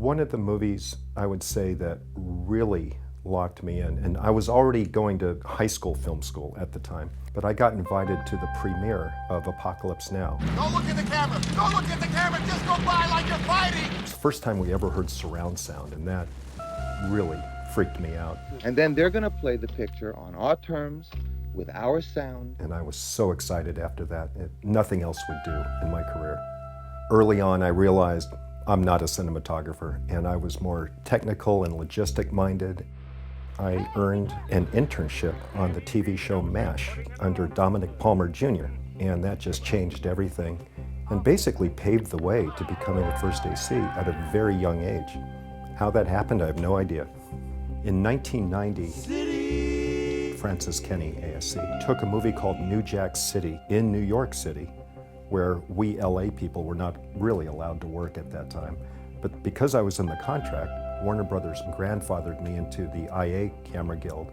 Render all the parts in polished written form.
One of the movies I would say that really locked me in, and I was already going to high school film school at the time, but I got invited to the premiere of Apocalypse Now. Don't look at the camera! Don't look at the camera! Just go by like you're fighting! It's the first time we ever heard surround sound, and that really freaked me out. And then they're gonna play the picture on our terms, with our sound. And I was so excited after that. Nothing else would do in my career. Early on, I realized I'm not a cinematographer, and I was more technical and logistic minded. I earned an internship on the TV show MASH under Dominic Palmer Jr., and that just changed everything and basically paved the way to becoming a first AC at a very young age. How that happened, I have no idea. In 1990, Francis Kenny, ASC, took a movie called New Jack City in New York City, where we LA people were not really allowed to work at that time. But because I was in the contract, Warner Brothers grandfathered me into the IA Camera Guild.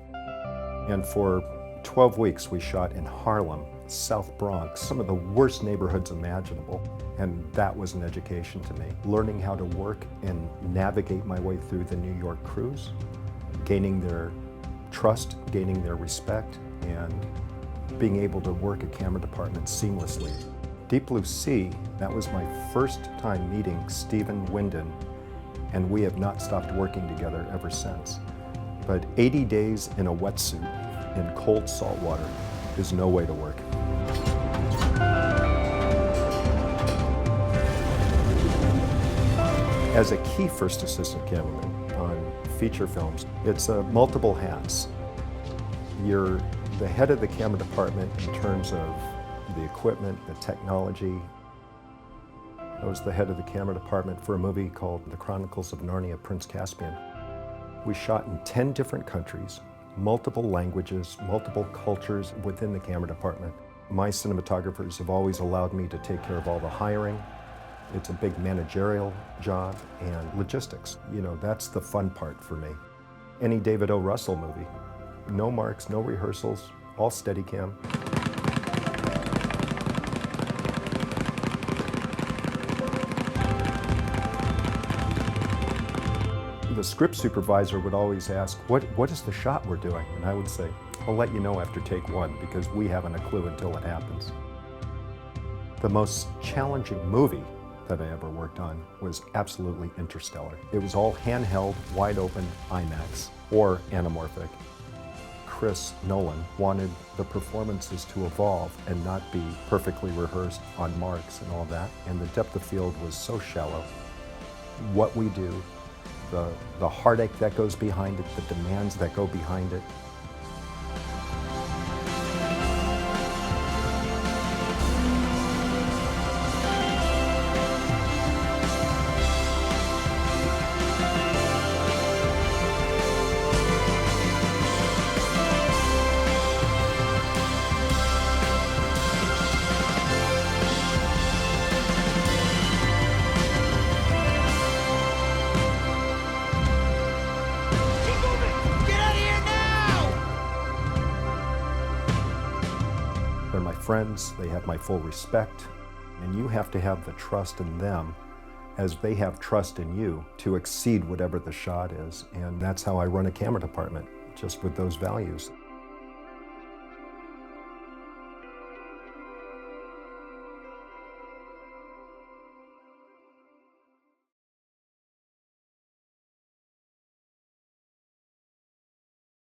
And for 12 weeks we shot in Harlem, South Bronx, some of the worst neighborhoods imaginable. And that was an education to me. Learning how to work and navigate my way through the New York crews, gaining their trust, gaining their respect, and being able to work a camera department seamlessly. Deep Blue Sea, that was my first time meeting Stephen Winden, and we have not stopped working together ever since. But 80 days in a wetsuit in cold salt water is no way to work. As a key first assistant cameraman on feature films, it's multiple hats. You're the head of the camera department in terms of the equipment, the technology. I was the head of the camera department for a movie called The Chronicles of Narnia, Prince Caspian. We shot in 10 different countries, multiple languages, multiple cultures within the camera department. My cinematographers have always allowed me to take care of all the hiring. It's a big managerial job and logistics. You know, that's the fun part for me. Any David O. Russell movie, no marks, no rehearsals, all Steadicam. The script supervisor would always ask, what is the shot we're doing? And I would say, I'll let you know after take one, because we haven't a clue until it happens. The most challenging movie that I ever worked on was absolutely Interstellar. It was all handheld, wide open IMAX or anamorphic. Chris Nolan wanted the performances to evolve and not be perfectly rehearsed on marks and all that. And the depth of field was so shallow. What we do, the heartache that goes behind it, the demands that go behind it. They're my friends, they have my full respect, and you have to have the trust in them as they have trust in you to exceed whatever the shot is. And that's how I run a camera department, just with those values.